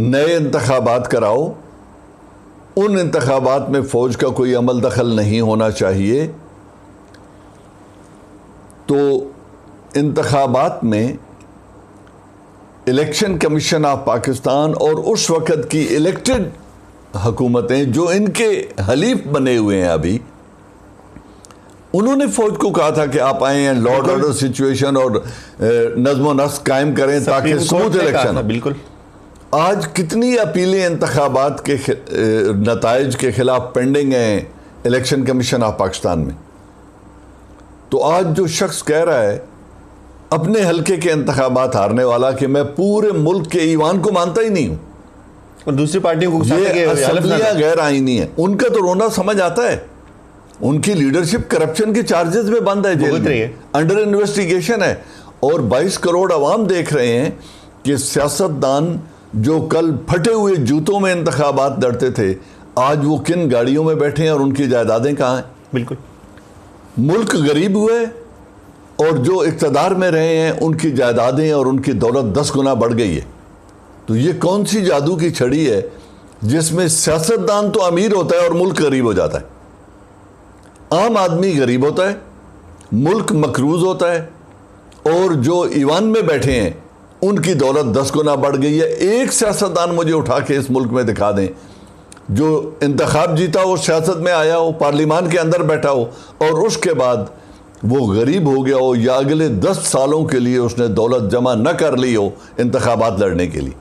نئے انتخابات کراؤ، ان انتخابات میں فوج کا کوئی عمل دخل نہیں ہونا چاہیے. تو انتخابات میں الیکشن کمیشن آف پاکستان اور اس وقت کی الیکٹڈ حکومتیں جو ان کے حلیف بنے ہوئے ہیں ابھی، انہوں نے فوج کو کہا تھا کہ آپ آئیں لا اینڈ آرڈر سچویشن اور نظم و نسق قائم کریں تاکہ سموتھ الیکشن. بالکل. آج کتنی اپیلیں انتخابات کے نتائج کے خلاف پینڈنگ ہیں الیکشن کمیشن آف پاکستان میں. تو آج جو شخص کہہ رہا ہے اپنے حلقے کے انتخابات ہارنے والا کہ میں پورے ملک کے ایوان کو مانتا ہی نہیں ہوں، اور دوسری پارٹیوں کو یہ اسمبلیاں غیر آئینی ہیں، ان کا تو رونا سمجھ آتا ہے. ان کی لیڈرشپ کرپشن کے چارجز میں بند ہے، جیل میں انڈر انویسٹیگیشن ہے. اور 22 کروڑ عوام دیکھ رہے ہیں کہ سیاستدان جو کل پھٹے ہوئے جوتوں میں انتخابات لڑتے تھے، آج وہ کن گاڑیوں میں بیٹھے ہیں اور ان کی جائیدادیں کہاں ہیں. بالکل. ملک غریب ہوئے اور جو اقتدار میں رہے ہیں ان کی جائیدادیں اور ان کی دولت 10 گنا بڑھ گئی ہے. تو یہ کون سی جادو کی چھڑی ہے جس میں سیاستدان تو امیر ہوتا ہے اور ملک غریب ہو جاتا ہے، عام آدمی غریب ہوتا ہے، ملک مقروض ہوتا ہے، اور جو ایوان میں بیٹھے ہیں ان کی دولت 10 گنا بڑھ گئی ہے. ایک سیاستدان مجھے اٹھا کے اس ملک میں دکھا دیں جو انتخاب جیتا ہو، سیاست میں آیا ہو، پارلیمان کے اندر بیٹھا ہو اور اس کے بعد وہ غریب ہو گیا ہو یا اگلے 10 سالوں کے لیے اس نے دولت جمع نہ کر لی ہو انتخابات لڑنے کے لیے.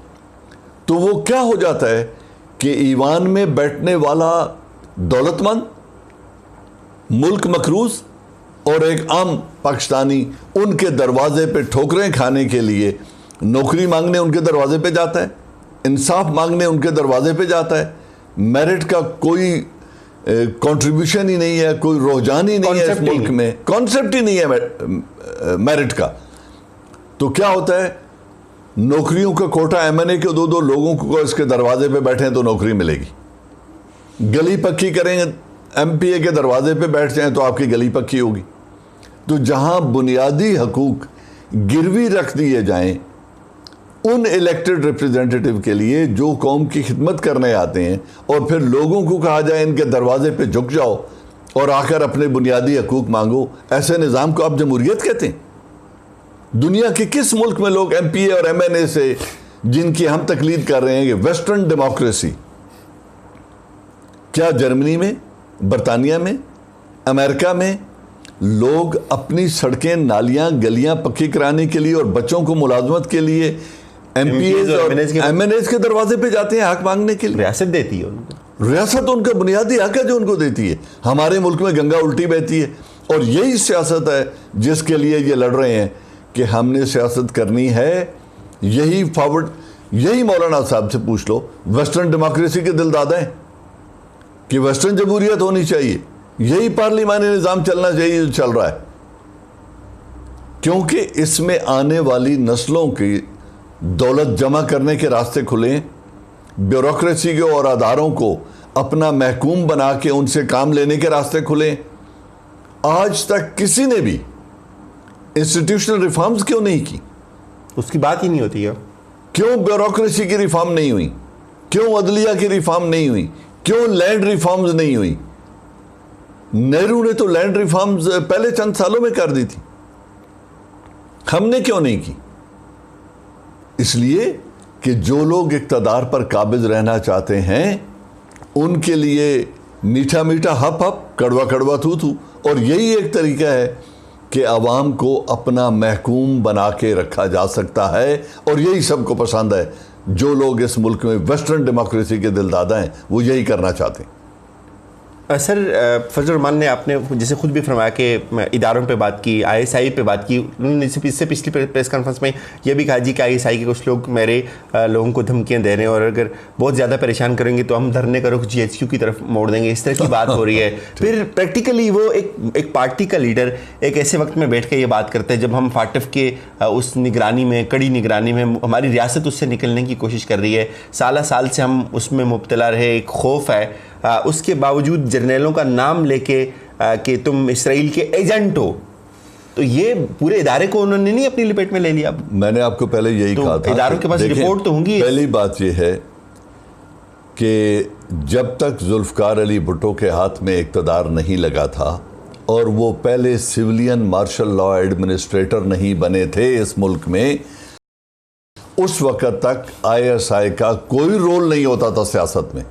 تو وہ کیا ہو جاتا ہے کہ ایوان میں بیٹھنے والا دولت مند، ملک مقروض، اور ایک عام پاکستانی ان کے دروازے پہ ٹھوکریں کھانے کے لیے نوکری مانگنے ان کے دروازے پہ جاتا ہے، انصاف مانگنے ان کے دروازے پہ جاتا ہے. میرٹ کا کوئی کنٹریبیوشن ہی نہیں ہے، کوئی رجحان ہی نہیں ہے اس ملک میں، کانسیپٹ ہی نہیں ہے میرٹ کا. تو کیا ہوتا ہے، نوکریوں کا کوٹا ایم این اے کے 2 لوگوں کو اس کے دروازے پہ بیٹھیں تو نوکری ملے گی. گلی پکی کریں گے، ایم پی اے کے دروازے پہ بیٹھ جائیں تو آپ کی گلی پکی ہوگی. تو جہاں بنیادی حقوق گروی رکھ دیے جائیں ان الیکٹڈ ریپریزنٹیٹیو کے لیے جو قوم کی خدمت کرنے آتے ہیں، اور پھر لوگوں کو کہا جائے ان کے دروازے پہ جھک جاؤ اور آ کر اپنے بنیادی حقوق مانگو، ایسے نظام کو آپ جمہوریت کہتے ہیں؟ دنیا کے کس ملک میں لوگ ایم پی اے اور ایم این اے سے جن کی ہم تقلید کر رہے ہیں کہ ویسٹرن ڈیموکریسی، کیا جرمنی میں، برطانیہ میں، امریکا میں لوگ اپنی سڑکیں، نالیاں، گلیاں پکی کرانے کے لیے اور بچوں کو ملازمت کے لیے ایم پی ایز اور ایم این ایز کے دروازے پہ جاتے ہیں حق مانگنے کے لیے؟ ریاست دیتی ہے ان کو، ریاست ان کا بنیادی حق ہے جو ان کو دیتی ہے. ہمارے ملک میں گنگا الٹی بہتی ہے، اور یہی سیاست ہے جس کے لیے یہ لڑ رہے ہیں کہ ہم نے سیاست کرنی ہے. یہی فارورڈ، یہی مولانا صاحب سے پوچھ لو، ویسٹرن ڈیموکریسی کے دل دادا ہیں کہ ویسٹرن جمہوریت ہونی چاہیے، یہی پارلیمانی نظام چلنا چاہیے جو چل رہا ہے. کیونکہ اس میں آنے والی نسلوں کی دولت جمع کرنے کے راستے کھلیں، بیوروکریسی کے اور اداروں کو اپنا محکوم بنا کے ان سے کام لینے کے راستے کھلیں. آج تک کسی نے بھی انسٹیٹیوشنل ریفارمز کیوں نہیں کی؟ اس کی بات ہی نہیں ہوتی ہے. کیوں بیوروکریسی کی ریفارم نہیں ہوئی؟ کیوں عدلیہ کی ریفارم نہیں ہوئی؟ کیوں لینڈ ریفارمز نہیں ہوئی؟ نہرو نے تو لینڈ ریفارمز پہلے چند سالوں میں کر دی تھی، ہم نے کیوں نہیں کی؟ اس لیے کہ جو لوگ اقتدار پر قابض رہنا چاہتے ہیں ان کے لیے میٹھا میٹھا ہپ ہپ، کڑوا کڑوا تھو تھو، اور یہی ایک طریقہ ہے کہ عوام کو اپنا محکوم بنا کے رکھا جا سکتا ہے. اور یہی سب کو پسند ہے. جو لوگ اس ملک میں ویسٹرن ڈیموکریسی کے دل دادا ہیں وہ یہی کرنا چاہتے ہیں. سر فضل الرحمان نے آپ نے جیسے خود بھی فرمایا کہ اداروں پہ بات کی، آئی ایس آئی پہ بات کی. انہوں نے اس سے پچھلی پریس کانفرنس میں یہ بھی کہا جی کہ آئی ایس آئی کے کچھ لوگ میرے لوگوں کو دھمکیاں دے رہے ہیں اور اگر بہت زیادہ پریشان کریں گے تو ہم دھرنے کا رخ جی ایچ کیو کی طرف موڑ دیں گے. اس طرح کی بات ہو رہی ہے. پھر پریکٹیکلی وہ ایک پارٹی کا لیڈر ایک ایسے وقت میں بیٹھ کے یہ بات کرتے ہیں جب ہم فاٹف کے اس نگرانی میں، کڑی نگرانی میں ہماری ریاست اس سے نکلنے کی کوشش کر رہی ہے. سالہ سال سے ہم اس میں مبتلا رہے، ایک خوف ہے. اس کے باوجود جرنیلوں کا نام لے کے کہ تم اسرائیل کے ایجنٹ ہو، تو یہ پورے ادارے کو انہوں نے نہیں اپنی لپیٹ میں لے لیا. میں نے آپ کو پہلے یہی کہا تھا، اداروں کے پاس رپورٹ تو ہوں گی. پہلی بات یہ ہے کہ جب تک ذوالفقار علی بھٹو کے ہاتھ میں اقتدار نہیں لگا تھا اور وہ پہلے سویلین مارشل لا ایڈمنسٹریٹر نہیں بنے تھے اس ملک میں، اس وقت تک آئی ایس آئی کا کوئی رول نہیں ہوتا تھا سیاست میں۔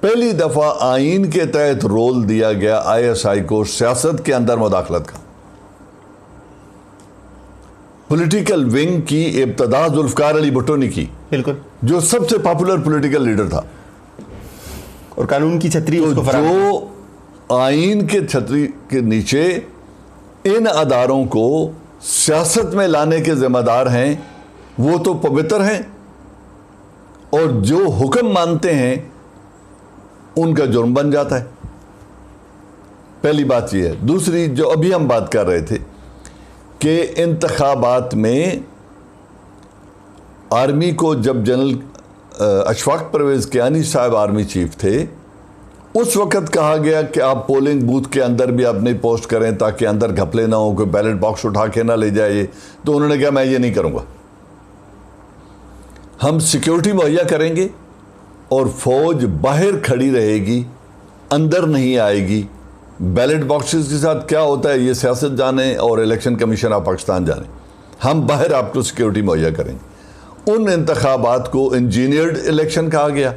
پہلی دفعہ آئین کے تحت رول دیا گیا آئی ایس آئی کو سیاست کے اندر مداخلت کا۔ پولیٹیکل ونگ کی ابتدا ذوالفقار علی بھٹو نے کی، بالکل، جو سب سے پاپولر پولیٹیکل لیڈر تھا، اور قانون کی چھتری اس کو فراہم۔ جو آئین کے چھتری کے نیچے ان اداروں کو سیاست میں لانے کے ذمہ دار ہیں، وہ تو پوتر ہیں، اور جو حکم مانتے ہیں ان کا جرم بن جاتا ہے۔ پہلی بات یہ ہے۔ دوسری جو ابھی ہم بات کر رہے تھے کہ انتخابات میں آرمی کو جب جنرل اشفاق پرویز کیانی صاحب آرمی چیف تھے، اس وقت کہا گیا کہ آپ پولنگ بوتھ کے اندر بھی اپنی پوسٹ کریں تاکہ اندر گھپلے نہ ہوں، کوئی بیلٹ باکس اٹھا کے نہ لے جائے۔ تو انہوں نے کہا میں یہ نہیں کروں گا، ہم سیکیورٹی مہیا کریں گے اور فوج باہر کھڑی رہے گی، اندر نہیں آئے گی۔ بیلٹ باکسز کے ساتھ کیا ہوتا ہے یہ سیاست جانے اور الیکشن کمیشن آف پاکستان جانے، ہم باہر آپ کو سیکیورٹی مہیا کریں گے۔ ان انتخابات کو انجینئرڈ الیکشن کہا گیا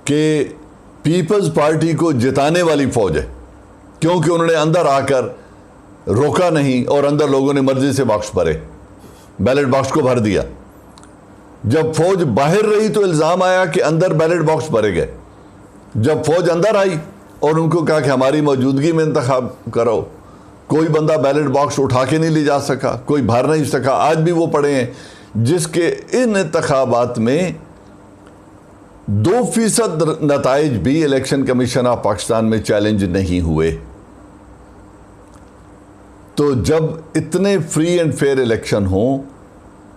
کہ پیپلز پارٹی کو جتانے والی فوج ہے، کیونکہ انہوں نے اندر آ کر روکا نہیں اور اندر لوگوں نے مرضی سے باکس بھرے، بیلٹ باکس کو بھر دیا۔ جب فوج باہر رہی تو الزام آیا کہ اندر بیلٹ باکس بھرے گئے۔ جب فوج اندر آئی اور ان کو کہا کہ ہماری موجودگی میں انتخاب کرو، کوئی بندہ بیلٹ باکس اٹھا کے نہیں لے جا سکا، کوئی بھر نہیں سکا۔ آج بھی وہ پڑے ہیں جس کے ان انتخابات میں 2% نتائج بھی الیکشن کمیشن آف پاکستان میں چیلنج نہیں ہوئے۔ تو جب اتنے فری اینڈ فیئر الیکشن ہوں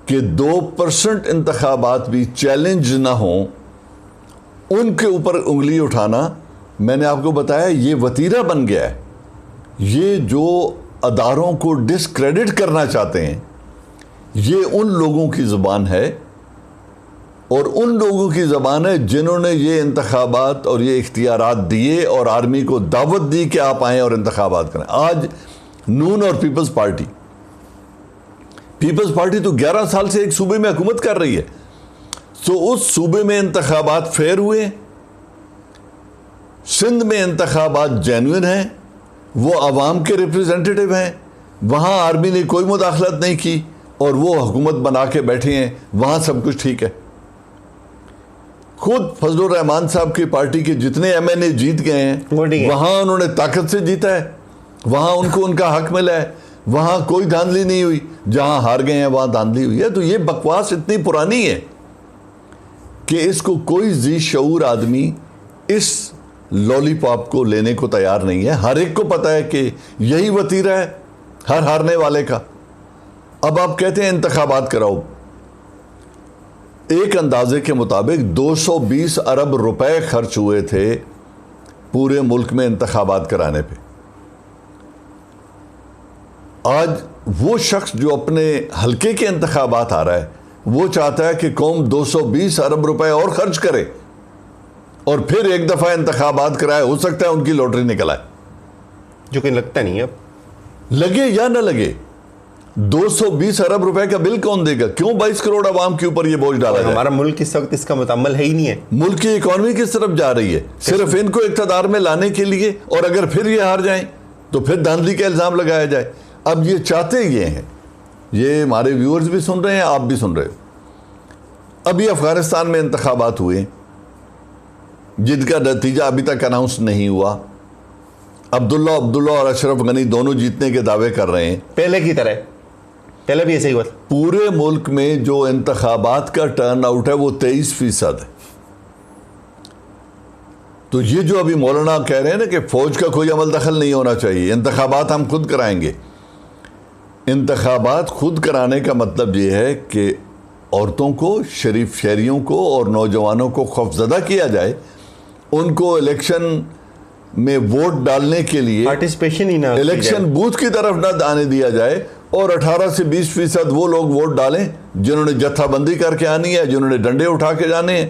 کہ 2% انتخابات بھی چیلنج نہ ہوں، ان کے اوپر انگلی اٹھانا، میں نے آپ کو بتایا یہ وتیرہ بن گیا ہے۔ یہ جو اداروں کو ڈسکریڈٹ کرنا چاہتے ہیں، یہ ان لوگوں کی زبان ہے، اور ان لوگوں کی زبان ہے جنہوں نے یہ انتخابات اور یہ اختیارات دیے اور آرمی کو دعوت دی کہ آپ آئیں اور انتخابات کریں۔ آج نون اور پیپلز پارٹی تو 11 سال سے ایک صوبے میں حکومت کر رہی ہے، تو اس صوبے میں انتخابات فیئر ہوئے، سندھ میں انتخابات جینوئن ہیں، وہ عوام کے ریپریزنٹیٹیو ہیں، وہاں آرمی نے کوئی مداخلت نہیں کی اور وہ حکومت بنا کے بیٹھے ہیں، وہاں سب کچھ ٹھیک ہے۔ خود فضل الرحمان صاحب کی پارٹی کے جتنے ایم این اے جیت گئے ہیں، وہاں انہوں نے طاقت سے جیتا ہے، وہاں ان کو ان کا حق ملا ہے، وہاں کوئی دھاندلی نہیں ہوئی۔ جہاں ہار گئے ہیں وہاں دھاندلی ہوئی ہے۔ تو یہ بکواس اتنی پرانی ہے کہ اس کو کوئی ذی شعور آدمی اس لولی پاپ کو لینے کو تیار نہیں ہے۔ ہر ایک کو پتہ ہے کہ یہی وتیرہ ہے ہر ہارنے والے کا۔ اب آپ کہتے ہیں انتخابات کراؤ، ایک اندازے کے مطابق 220 ارب روپے خرچ ہوئے تھے پورے ملک میں انتخابات کرانے پہ۔ آج وہ شخص جو اپنے حلقے کے انتخابات آ رہا ہے، وہ چاہتا ہے کہ قوم 220 ارب روپے اور خرچ کرے اور پھر ایک دفعہ انتخابات کرائے۔ ہو سکتا ہے ان کی لوٹری نکل آئے، جو کہ لگتا نہیں ہے۔ اب لگے یا نہ لگے، 220 ارب روپے کا بل کون دے گا؟ کیوں 22 کروڑ عوام کے اوپر یہ بوجھ ڈالا جائے؟ ہمارا ملک اس وقت اس کا متعمل ہے ہی نہیں ہے۔ ملک کی اکانومی کس طرف جا رہی ہے؟ صرف ان کو اقتدار میں لانے کے لیے، اور اگر پھر یہ ہار جائیں تو پھر دھاندلی کا الزام لگایا جائے۔ اب یہ چاہتے یہ ہیں، یہ ہمارے ویورز بھی سن رہے ہیں، آپ بھی سن رہے ہو۔ ابھی افغانستان میں انتخابات ہوئے جن کا نتیجہ ابھی تک اناؤنس نہیں ہوا۔ عبداللہ اور اشرف غنی دونوں جیتنے کے دعوے کر رہے ہیں، پہلے کی طرح، پہلے بھی ایسے ہی ہوا تھا۔ پورے ملک میں جو انتخابات کا ٹرن آؤٹ ہے وہ 23% ہے۔ تو یہ جو ابھی مولانا کہہ رہے ہیں نا کہ فوج کا کوئی عمل دخل نہیں ہونا چاہیے، انتخابات ہم خود کرائیں گے۔ انتخابات خود کرانے کا مطلب یہ ہے کہ عورتوں کو، شریف شہریوں کو اور نوجوانوں کو خوفزدہ کیا جائے، ان کو الیکشن میں ووٹ ڈالنے کے لیے پارٹیسپیشن ہی نہ الیکشن بوتھ کی طرف نہ آنے دیا جائے، اور 18 سے 20% وہ لوگ ووٹ ڈالیں جنہوں نے جتھا بندی کر کے آنی ہے، جنہوں نے ڈنڈے اٹھا کے جانے ہیں،